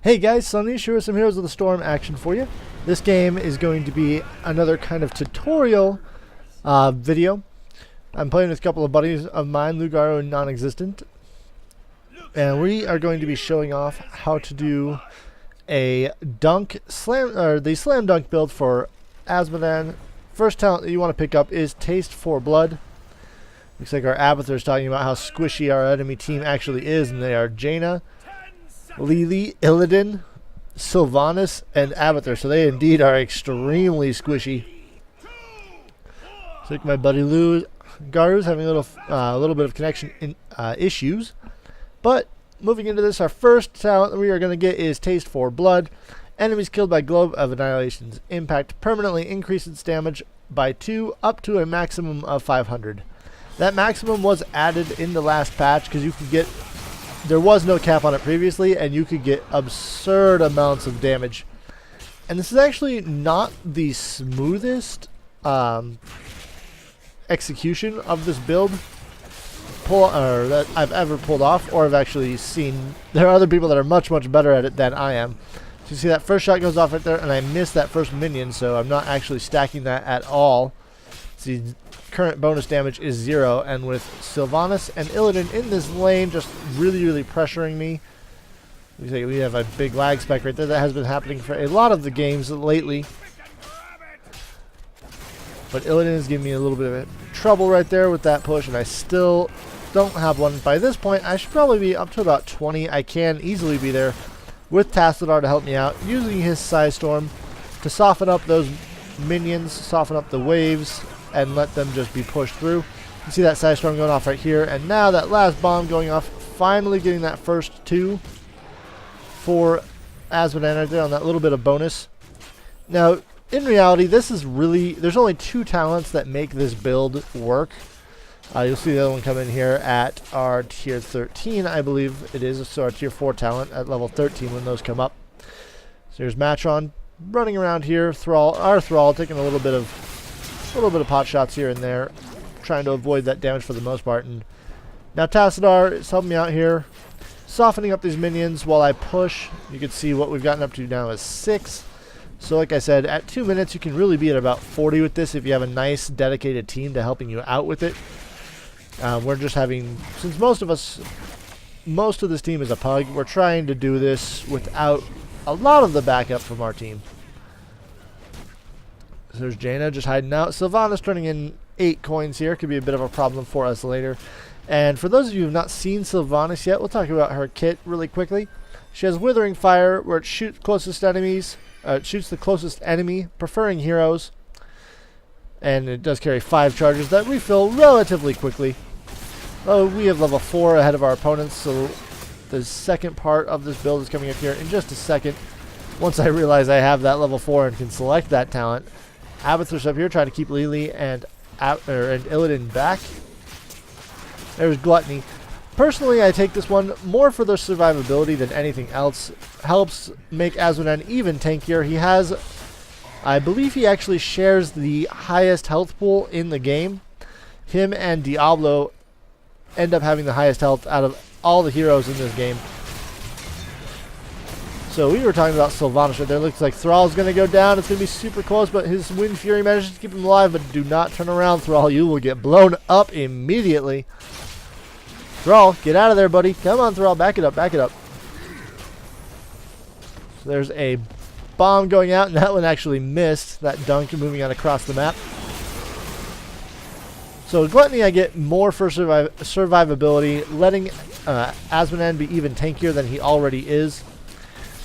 Hey guys, Sunny here with some Heroes of the Storm action for you. This game is going to be another kind of tutorial video. I'm playing with a couple of buddies of mine, Lugaro and Non-Existent. And we are going to be showing off how to do a the slam dunk build for Azmodan. First talent that you want to pick up is Taste for Blood. Looks like our Abathur is talking about how squishy our enemy team actually is, and they are Jaina, Lily, Illidan, Sylvanas, and Abathur. So they indeed are extremely squishy. Looks like my buddy Garu's having a little bit of connection issues. But moving into this, our first talent that we are going to get is Taste for Blood. Enemies killed by Globe of Annihilation's impact permanently increases damage by 2 up to a maximum of 500. That maximum was added in the last patch because you could get, there was no cap on it previously, and you could get absurd amounts of damage. And this is actually not the smoothest execution of this build that I've ever pulled off, or I've actually seen. There are other people that are much better at it than I am. So you see that first shot goes off right there, and I missed that first minion, so I'm not actually stacking that at all. See, current bonus damage is 0, and with Sylvanas and Illidan in this lane just really pressuring me. We have a big lag spike right there that has been happening for a lot of the games lately. But Illidan is giving me a little bit of trouble right there with that push, and I still don't have one. By this point, I should probably be up to about 20. I can easily be there with Tassadar to help me out, using his Psystorm to soften up those minions, soften up the waves, and let them just be pushed through. You see that Psystorm going off right here, and now that last bomb going off, finally getting that first 2 for Azmodan right there on that little bit of bonus. Now, in reality, this is really, there's only 2 talents that make this build work. You'll see the other one come in here at our tier 13, I believe it is, so our tier 4 talent at level 13 when those come up. So here's Matron running around here, our Thrall taking a little bit of pot shots here and there, trying to avoid that damage for the most part. And now Tassadar is helping me out here, softening up these minions while I push. You can see what we've gotten up to now is 6. So like I said, at 2 minutes you can really be at about 40 with this if you have a nice dedicated team to helping you out with it. We're just having, since most of this team is a pug, we're trying to do this without a lot of the backup from our team. So there's Jaina just hiding out. Sylvanas turning in 8 coins here. Could be a bit of a problem for us later. And for those of you who have not seen Sylvanas yet, we'll talk about her kit really quickly. She has Withering Fire, where it shoots the closest enemy, preferring heroes. And it does carry 5 charges that refill relatively quickly. Oh, we have level 4 ahead of our opponents, so the second part of this build is coming up here in just a second. Once I realize I have that level 4 and can select that talent. Abathur's up here trying to keep Lily and Illidan back. There's Gluttony. Personally, I take this one more for the survivability than anything else. Helps make Azmodan even tankier. He has, I believe he actually shares the highest health pool in the game. Him and Diablo end up having the highest health out of all the heroes in this game. So we were talking about Sylvanas right there. Looks like Thrall's going to go down. It's going to be super close, but his Wind Fury manages to keep him alive. But do not turn around, Thrall. You will get blown up immediately. Thrall, get out of there, buddy. Come on, Thrall. Back it up. Back it up. So there's a bomb going out, and that one actually missed. That dunk moving on across the map. So Gluttony, I get more for survivability, letting Azmodan be even tankier than he already is.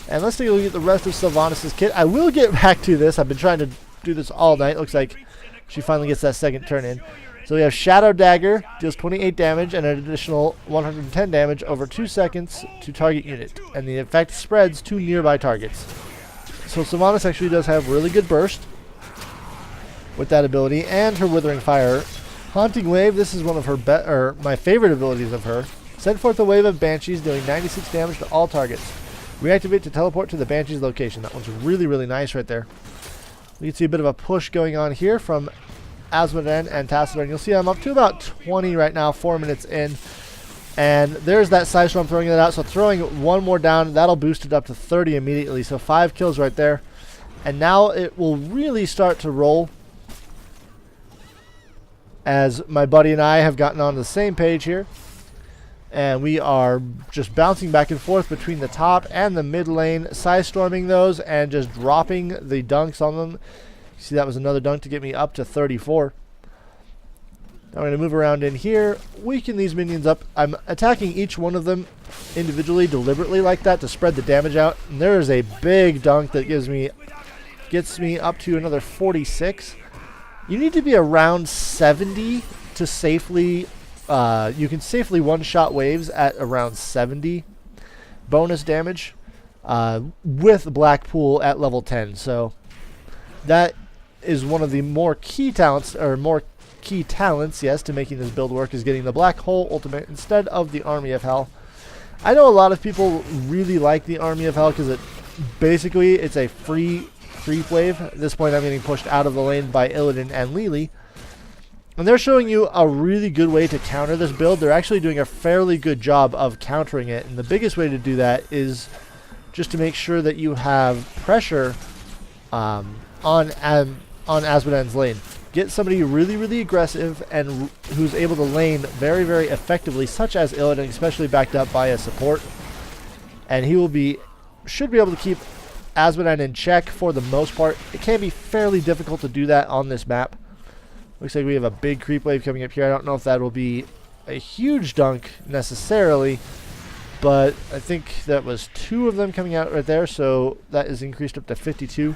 And let's take a look at the rest of Sylvanas' kit. I will get back to this. I've been trying to do this all night. Looks like she finally gets that second turn in. So we have Shadow Dagger, deals 28 damage and an additional 110 damage over 2 seconds to target unit. And the effect spreads to nearby targets. So Sylvanas actually does have really good burst with that ability, and her Withering Fire. Haunting Wave, this is one of her my favorite abilities of her. Send forth a wave of Banshees, dealing 96 damage to all targets. Reactivate to teleport to the Banshee's location. That one's really nice right there. We can see a bit of a push going on here from Azmodan and Tassadar. And you'll see I'm up to about 20 right now, 4 minutes in. And there's that side storm throwing that out. So throwing one more down, that'll boost it up to 30 immediately. So 5 kills right there. And now it will really start to roll, as my buddy and I have gotten on the same page here. And we are just bouncing back and forth between the top and the mid lane, side storming those and just dropping the dunks on them. See, that was another dunk to get me up to 34. Now I'm going to move around in here, weaken these minions up. I'm attacking each one of them individually, deliberately like that, to spread the damage out. And there is a big dunk that gets me up to another 46. You need to be around 70 to safely, you can safely one-shot waves at around 70 bonus damage with Blackpool at level 10. So that is one of the more key talents, yes, to making this build work, is getting the Black Hole ultimate instead of the Army of Hell. I know a lot of people really like the Army of Hell because it's a free creep wave. At this point, I'm getting pushed out of the lane by Illidan and Lily. And they're showing you a really good way to counter this build. They're actually doing a fairly good job of countering it. And the biggest way to do that is just to make sure that you have pressure on Azmodan's lane. Get somebody really, really aggressive and who's able to lane very, very effectively, such as Illidan, especially backed up by a support. And he should be able to keep Azmodan in check for the most part. It can be fairly difficult to do that on this map. Looks like we have a big creep wave coming up here. I don't know if that will be a huge dunk necessarily, but I think that was 2 of them coming out right there, so that is increased up to 52.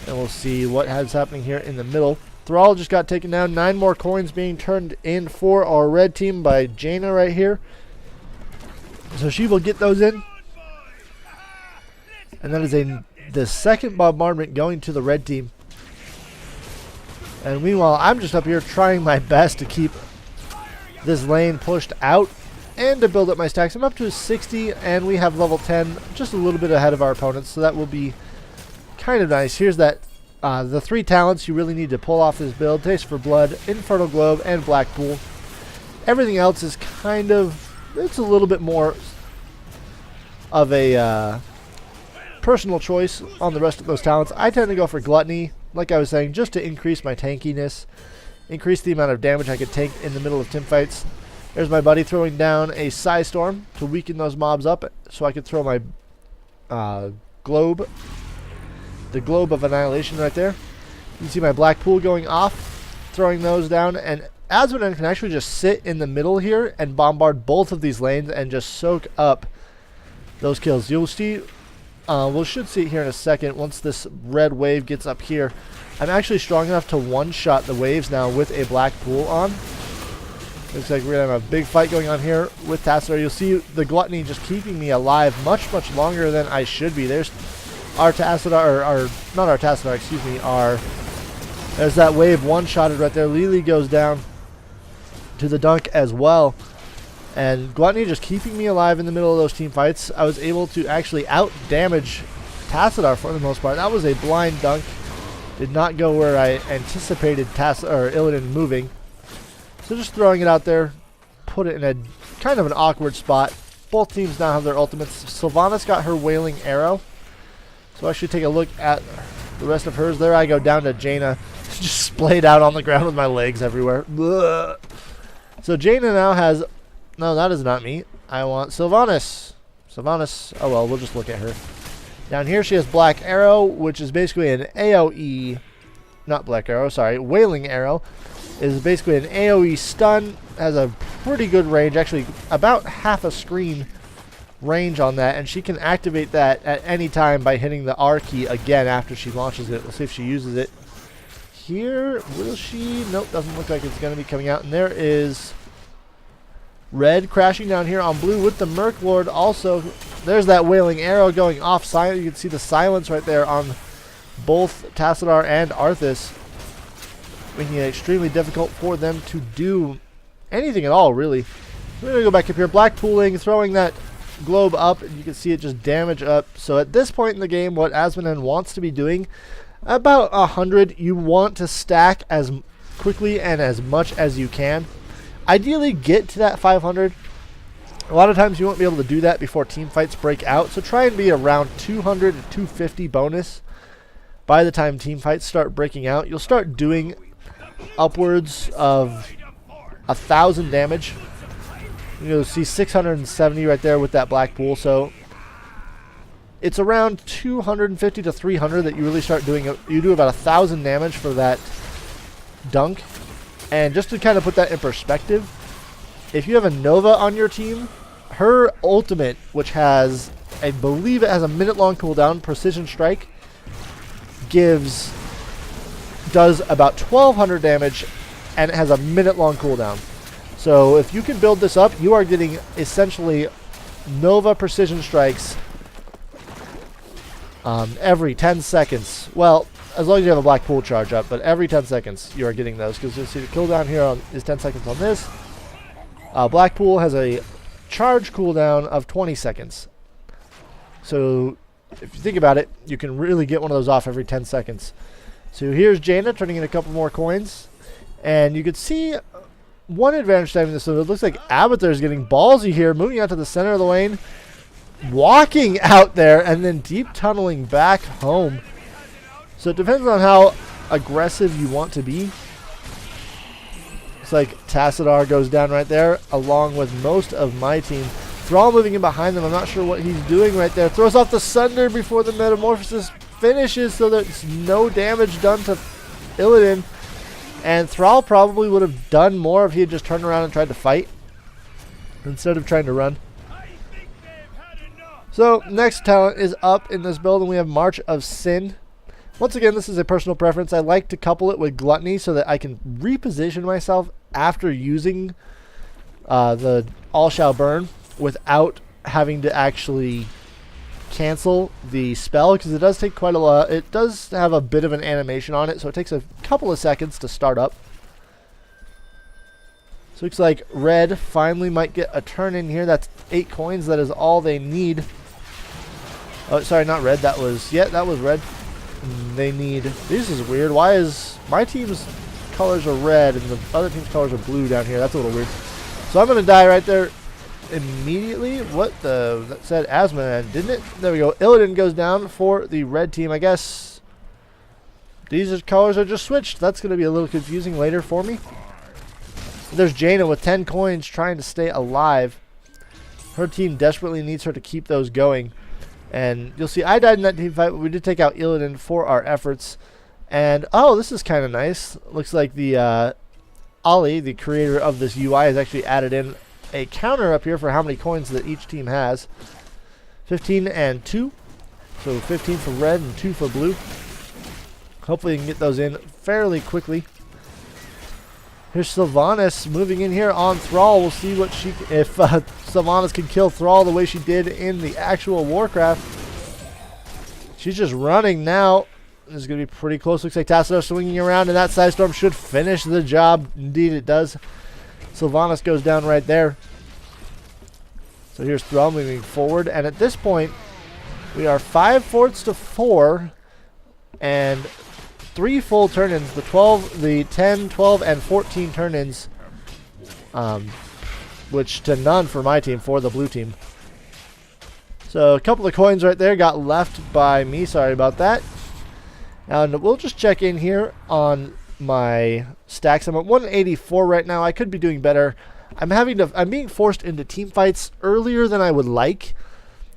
And we'll see what is happening here in the middle. Thrall just got taken down. 9 more coins being turned in for our red team by Jaina right here. So she will get those in. And that is the second bombardment going to the red team. And meanwhile, I'm just up here trying my best to keep this lane pushed out and to build up my stacks. I'm up to 60 and we have level 10, just a little bit ahead of our opponents. So that will be kind of nice. Here's that the 3 talents you really need to pull off this build: Taste for Blood, Infernal Globe, and Blackpool. Everything else is kind of, it's a little bit more of a personal choice on the rest of those talents. I tend to go for Gluttony, like I was saying, just to increase my tankiness, increase the amount of damage I could take in the middle of team fights. There's my buddy throwing down a Psystorm to weaken those mobs up so I could throw my globe. The Globe of Annihilation right there. You can see my Blackpool going off, throwing those down, and Azmodan can actually just sit in the middle here and bombard both of these lanes and just soak up those kills. You'll see, we should see it here in a second once this red wave gets up here. I'm actually strong enough to one-shot the waves now with a Blackpool on. Looks like we're going to have a big fight going on here with Tassadar. You'll see the Gluttony just keeping me alive much, much longer than I should be. There's our Tassadar, or not our Tassadar, excuse me, there's that wave one-shotted right there. Lily goes down to the dunk as well. And Gluttony just keeping me alive in the middle of those team fights. I was able to actually out-damage Tassadar for the most part. That was a blind dunk. Did not go where I anticipated Illidan moving. So just throwing it out there, put it in a kind of an awkward spot. Both teams now have their ultimates. Sylvanas got her Wailing Arrow. So I should take a look at the rest of hers. There I go down to Jaina. Just splayed out on the ground with my legs everywhere. Ugh. So Jaina now has... No, that is not me. I want Sylvanas. Sylvanas. Oh well, we'll just look at her. Down here she has Black Arrow, which is basically an AoE... Not Black Arrow, sorry. Wailing Arrow is basically an AoE stun. Has a pretty good range. Actually, about half a screen range on that, and she can activate that at any time by hitting the R key again after she launches it. We'll see if she uses it here. Will she? Nope, doesn't look like it's going to be coming out. And there is red crashing down here on blue with the Merc Lord. Also, there's that Wailing Arrow going off silent. You can see the silence right there on both Tassadar and Arthas, making it extremely difficult for them to do anything at all, really. We're going to go back up here. Blackpooling, throwing that globe up, and you can see it just damage up. So at this point in the game, what Azmodan wants to be doing, about 100, you want to stack as quickly and as much as you can. Ideally, get to that 500. A lot of times you won't be able to do that before team fights break out, so try and be around 200 to 250 bonus. By the time team fights start breaking out, you'll start doing upwards of 1,000 damage. You'll see 670 right there with that black pool, so it's around 250 to 300 that you really start doing. You do about 1,000 damage for that dunk. And just to kind of put that in perspective, if you have a Nova on your team, her ultimate, which has, I believe it has a minute-long cooldown, Precision Strike, does about 1,200 damage, and it has a minute-long cooldown. So if you can build this up, you are getting essentially Nova Precision Strikes every 10 seconds. Well, as long as you have a black pool charge up, but every 10 seconds you are getting those, because you'll see the cooldown here is 10 seconds on this. Black pool has a charge cooldown of 20 seconds. So if you think about it, you can really get one of those off every 10 seconds. So here's Jaina turning in a couple more coins. And you can see one advantage to having this. So it looks like Abathur is getting ballsy here, moving out to the center of the lane, walking out there, and then deep tunneling back home. So it depends on how aggressive you want to be. It's like Tassadar goes down right there, along with most of my team. Thrall moving in behind them. I'm not sure what he's doing right there. Throws off the Sunder before the Metamorphosis finishes, so there's no damage done to Illidan. And Thrall probably would have done more if he had just turned around and tried to fight, instead of trying to run. So next talent is up in this build, and we have March of Sin. Once again, this is a personal preference. I like to couple it with Gluttony so that I can reposition myself after using the All Shall Burn without having to actually cancel the spell, because it does take quite a lot. It does have a bit of an animation on it, so it takes a couple of seconds to start up. So it looks like red finally might get a turn in here. That's 8 coins. That is all they need. Oh, sorry, not red. That was, yeah, that was red. They need, this is weird. Why is my team's colors are red and the other team's colors are blue down here? That's a little weird. So I'm going to die right there immediately. What the, that said Azmodan, didn't it? There we go. Illidan goes down for the red team. I guess these colors are just switched. That's going to be a little confusing later for me. There's Jaina with 10 coins trying to stay alive. Her team desperately needs her to keep those going. And you'll see I died in that team fight, but we did take out Illidan for our efforts. And, oh, this is kind of nice. Looks like the Ollie, the creator of this UI, has actually added in a counter up here for how many coins that each team has. 15 and 2. So 15 for red and 2 for blue. Hopefully you can get those in fairly quickly. Here's Sylvanas moving in here on Thrall. We'll see what she, if Sylvanas can kill Thrall the way she did in the actual Warcraft. She's just running now. This is going to be pretty close. Looks like Tassadar swinging around, and that Side Storm should finish the job. Indeed it does. Sylvanas goes down right there. So here's Thrall moving forward, and at this point, we are 5 forts to 4, and 3 full turn-ins, the 12, the 10, 12, and 14 turn-ins, which to none for my team, for the blue team. So a couple of coins right there got left by me, sorry about that. And we'll just check in here on my stacks. I'm at 184 right now. I could be doing better. I'm being forced into team fights earlier than I would like.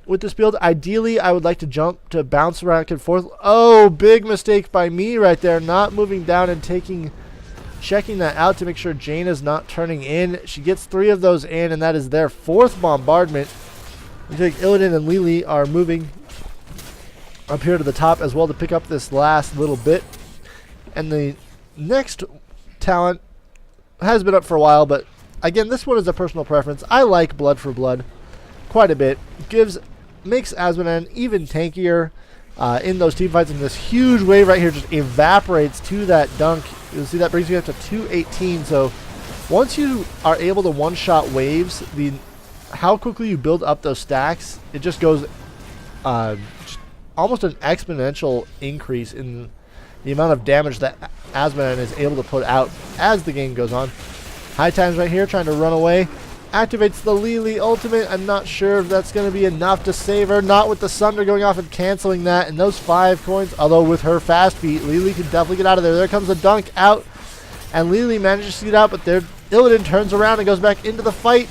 With this build, ideally, I would like to jump to bounce around and forth. Oh, big mistake by me right there. Not moving down and checking that out to make sure Jaina's not turning in. She gets 3 of those in, and that is their 4th bombardment. I think Illidan and Lili are moving up here to the top as well to pick up this last little bit. And the next talent has been up for a while, but again, this one is a personal preference. I like Blood for Blood quite a bit. Makes Azmodan even tankier in those team fights, and this huge wave right here just evaporates to that dunk. You'll see that brings you up to 218. So once you are able to one-shot waves, how quickly you build up those stacks, it just goes just almost an exponential increase in the amount of damage that Azmodan is able to put out as the game goes on. High times right here, trying to run away. Activates the Lily ultimate. I'm not sure if that's going to be enough to save her. Not with the Sunder going off and canceling that. And those 5 coins, although with her fast feet, Lily can definitely get out of there. There comes the dunk out. And Lily manages to get out, but there Illidan turns around and goes back into the fight.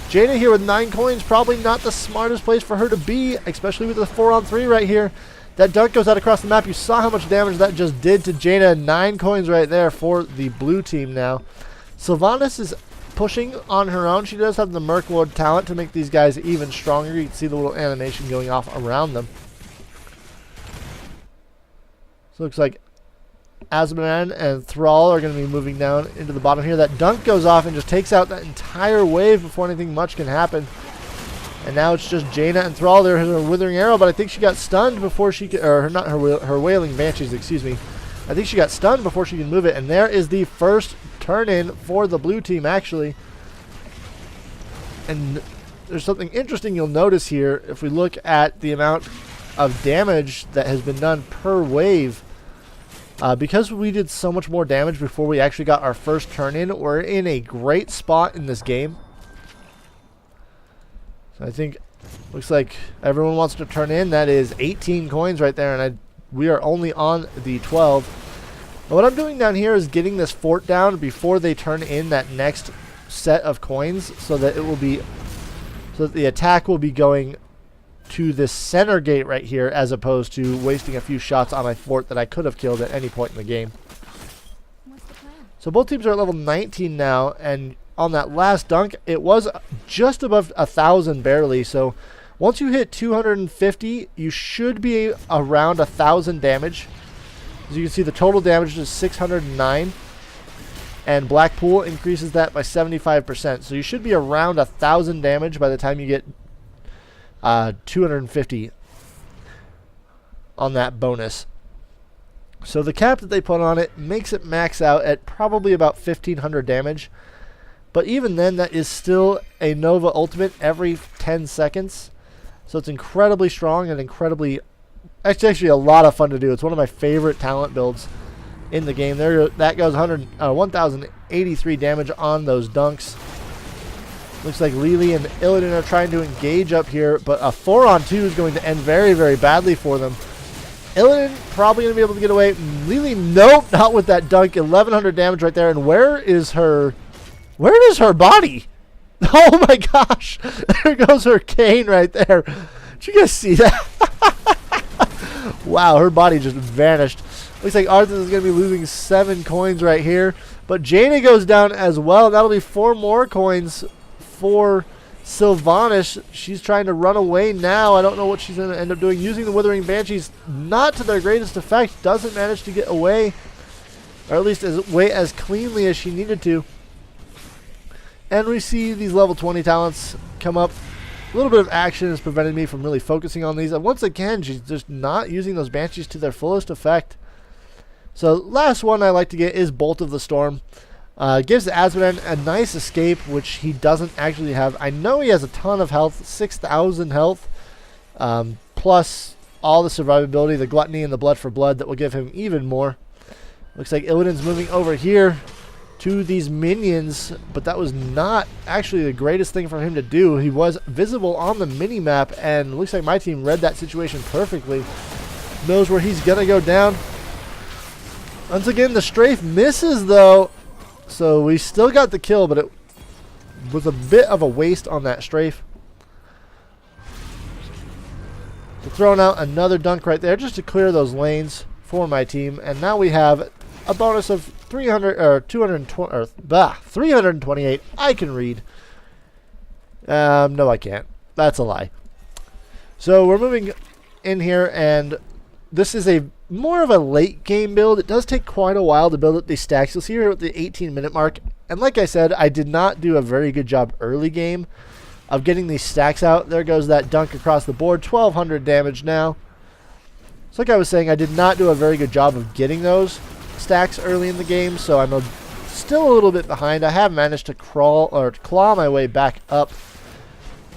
Jaina here with 9 coins, probably not the smartest place for her to be, especially with the 4-on-3 right here. That dunk goes out across the map. You saw how much damage that just did to Jaina. 9 coins right there for the blue team now. Sylvanas is pushing on her own. She does have the Merc Lord talent to make these guys even stronger. You can see the little animation going off around them. So it looks like Azmodan and Thrall are going to be moving down into the bottom here. That dunk goes off and just takes out that entire wave before anything much can happen. And now it's just Jaina and Thrall. There has her Withering Arrow, but I think she got stunned before she could, or not her Wailing Banshees, excuse me. I think she got stunned before she can move it. And there is the first turn-in for the blue team, actually. And there's something interesting you'll notice here. If we look at the amount of damage that has been done per wave, because we did so much more damage before we actually got our first turn-in, we're in a great spot in this game. So I think, looks like everyone wants to turn in. That is 18 coins right there, and we are only on the 12. And what I'm doing down here is getting this fort down before they turn in that next set of coins, so that it will be, so that the attack will be going to this center gate right here, as opposed to wasting a few shots on a fort that I could have killed at any point in the game. What's the plan? So both teams are at level 19 now, and on that last dunk, it was just above 1,000 barely. So once you hit 250, you should be around 1,000 damage. As you can see, the total damage is 609, and Blackpool increases that by 75%. So you should be around 1,000 damage by the time you get 250 on that bonus. So the cap that they put on it makes it max out at probably about 1,500 damage. But even then, that is still a Nova ultimate every 10 seconds. So it's incredibly strong and incredibly... It's actually a lot of fun to do. It's one of my favorite talent builds in the game. There, that goes 1,083 damage on those dunks. Looks like Lily and Illidan are trying to engage up here, but a 4-on-2 is going to end very, very badly for them. Illidan probably going to be able to get away. Lily, nope, not with that dunk. 1,100 damage right there. And where is her body? Oh my gosh. There goes her cane right there. Did you guys see that? Wow, her body just vanished. Looks like Arthas is going to be losing 7 coins right here. But Jaina goes down as well. That'll be 4 more coins for Sylvanas. She's trying to run away now. I don't know what she's going to end up doing. Using the Withering Banshees, not to their greatest effect. Doesn't manage to get away. Or at least away as cleanly as she needed to. And we see these level 20 talents come up. A little bit of action has prevented me from really focusing on these. And once again, she's just not using those Banshees to their fullest effect. So last one I like to get is Bolt of the Storm. Gives Azmodan a nice escape, which he doesn't actually have. I know he has a ton of health, 6,000 health, plus all the survivability, the Gluttony, and the Blood for Blood that will give him even more. Looks like Illidan's moving over here to these minions, but that was not actually the greatest thing for him to do. He was visible on the mini-map, and looks like my team read that situation perfectly. Knows where he's going to go down. Once again, the strafe misses, though. So we still got the kill, but it was a bit of a waste on that strafe. So throwing out another dunk right there just to clear those lanes for my team. And now we have a bonus of 328. I can read. No, I can't. That's a lie. So we're moving in here, and this is a more of a late game build. It does take quite a while to build up these stacks. You'll see here at the 18-minute mark. And like I said, I did not do a very good job early game of getting these stacks out. There goes that dunk across the board. 1,200 damage now. So like I was saying, I did not do a very good job of getting those stacks early in the game. So I'm still a little bit behind. I have managed to claw my way back up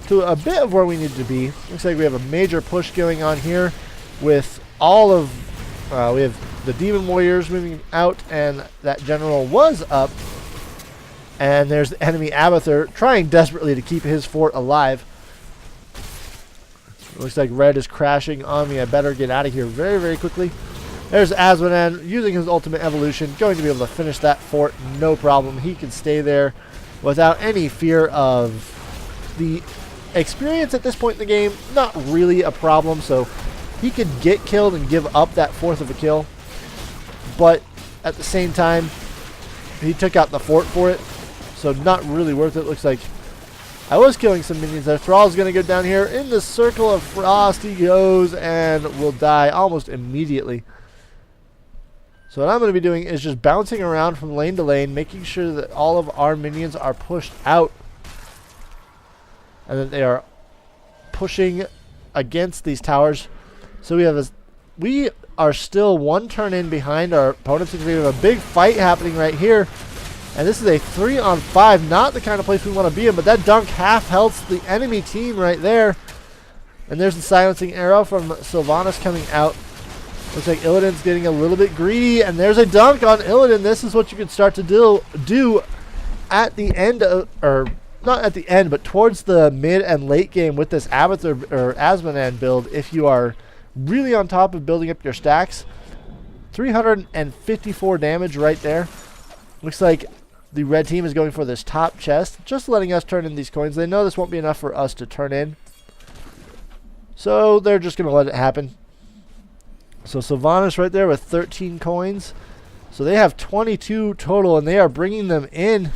to a bit of where we need to be. Looks like we have a major push going on here with all of... we have the Demon Warriors moving out, and that general was up. And there's the enemy Abathur trying desperately to keep his fort alive. Looks like red is crashing on me. I better get out of here very, very quickly. There's Azmodan using his ultimate evolution, going to be able to finish that fort, no problem. He can stay there without any fear of the experience at this point in the game. Not really a problem, so he could get killed and give up that fourth of a kill. But at the same time, he took out the fort for it, so not really worth it. Looks like I was killing some minions there. Thrall's going to go down here in the circle of frost. He goes and will die almost immediately. So what I'm going to be doing is just bouncing around from lane to lane, making sure that all of our minions are pushed out and that they are pushing against these towers. So we are still one turn in behind our opponents. We have a big fight happening right here. And this is a 3-on-5, not the kind of place we want to be in, but that dunk half healths the enemy team right there. And there's the silencing arrow from Sylvanas coming out. Looks like Illidan's getting a little bit greedy, and there's a dunk on Illidan. This is what you can start to do at the end of, or not at the end, but towards the mid and late game with this Abathur or Azmodan build. If you are really on top of building up your stacks, 354 damage right there. Looks like the red team is going for this top chest, just letting us turn in these coins. They know this won't be enough for us to turn in, so they're just going to let it happen. So Sylvanas right there with 13 coins. So they have 22 total, and they are bringing them in.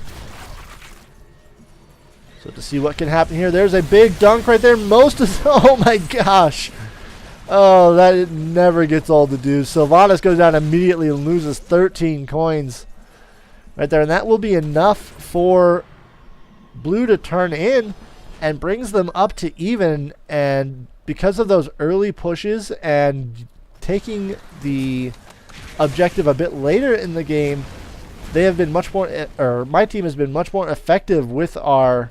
So to see what can happen here, there's a big dunk right there. Oh my gosh. Oh, that never gets old to do. Sylvanas goes down immediately and loses 13 coins right there. And that will be enough for blue to turn in and brings them up to even. And because of those early pushes and taking the objective a bit later in the game, they have been much more, or my team has been much more effective with our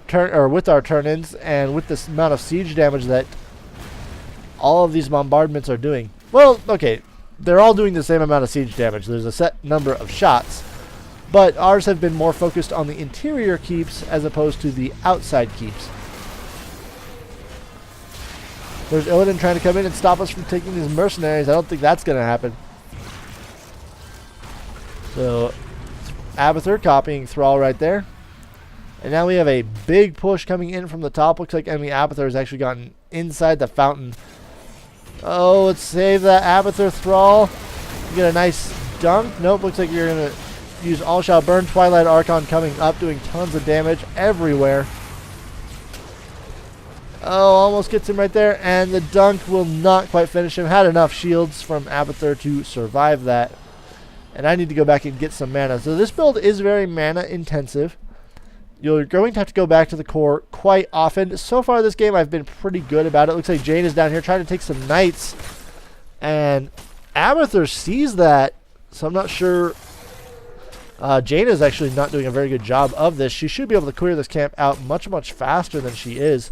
turn-ins and with this amount of siege damage that all of these bombardments are doing. Well, okay, they're all doing the same amount of siege damage. There's a set number of shots, but ours have been more focused on the interior keeps as opposed to the outside keeps. There's Illidan trying to come in and stop us from taking these mercenaries. I don't think that's going to happen. So, Abathur copying Thrall right there. And now we have a big push coming in from the top. Looks like enemy Abathur has actually gotten inside the fountain. Oh, let's save that Abathur Thrall. You get a nice dunk. Nope, looks like you're going to use All Shall Burn. Twilight Archon coming up, doing tons of damage everywhere. Oh, almost gets him right there, and the dunk will not quite finish him. Had enough shields from Abathur to survive that. And I need to go back and get some mana. So this build is very mana intensive. You're going to have to go back to the core quite often. So far this game I've been pretty good about it. Looks like Jane is down here trying to take some knights. And Abathur sees that, so I'm not sure. Jane is actually not doing a very good job of this. She should be able to clear this camp out much, much faster than she is.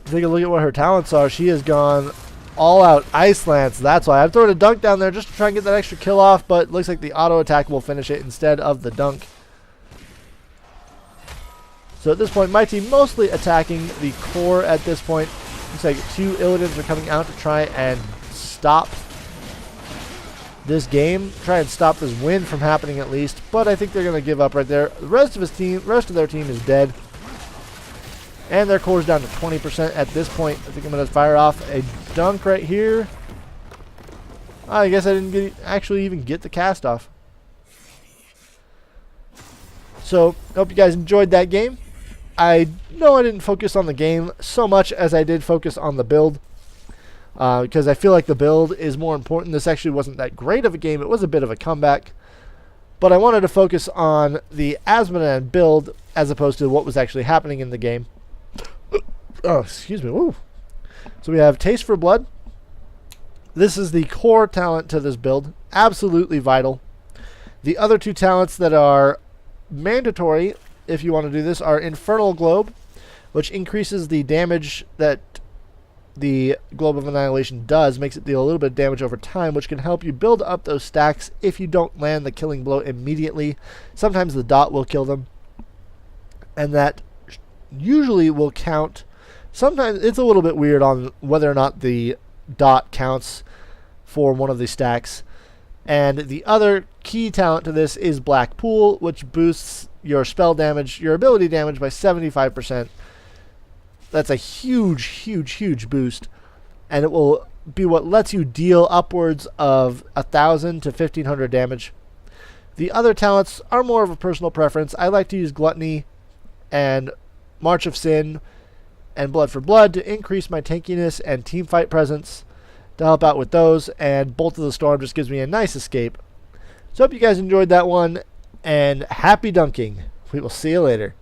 Take a look at what her talents are. She has gone all out Ice Lance. That's why I'm throwing a dunk down there just to try and get that extra kill off, but it looks like the auto attack will finish it instead of the dunk. So at this point, my team mostly attacking the core at this point. Looks like 2 Illidans are coming out to try and stop this game, try and stop this win from happening at least, but I think they're going to give up right there. The rest of their team is dead. And their core is down to 20% at this point. I think I'm going to fire off a dunk right here. I guess I didn't actually even get the cast off. So, hope you guys enjoyed that game. I know I didn't focus on the game so much as I did focus on the build. Because I feel like the build is more important. This actually wasn't that great of a game. It was a bit of a comeback. But I wanted to focus on the Azmodan build as opposed to what was actually happening in the game. Oh, excuse me. Woo. So we have Taste for Blood. This is the core talent to this build. Absolutely vital. The other 2 talents that are mandatory, if you want to do this, are Infernal Globe, which increases the damage that the Globe of Annihilation does makes it deal a little bit of damage over time, which can help you build up those stacks if you don't land the killing blow immediately. Sometimes the dot will kill them, and that usually will count. Sometimes it's a little bit weird on whether or not the dot counts for one of the stacks. And the other key talent to this is Black Pool, which boosts your spell damage, your ability damage by 75%. That's a huge boost, and it will be what lets you deal upwards of 1,000 to 1,500 damage. The other talents are more of a personal preference. I like to use Gluttony and March of Sin and Blood for Blood to increase my tankiness and teamfight presence to help out with those, and Bolt of the Storm just gives me a nice escape. So hope you guys enjoyed that one, and happy dunking. We will see you later.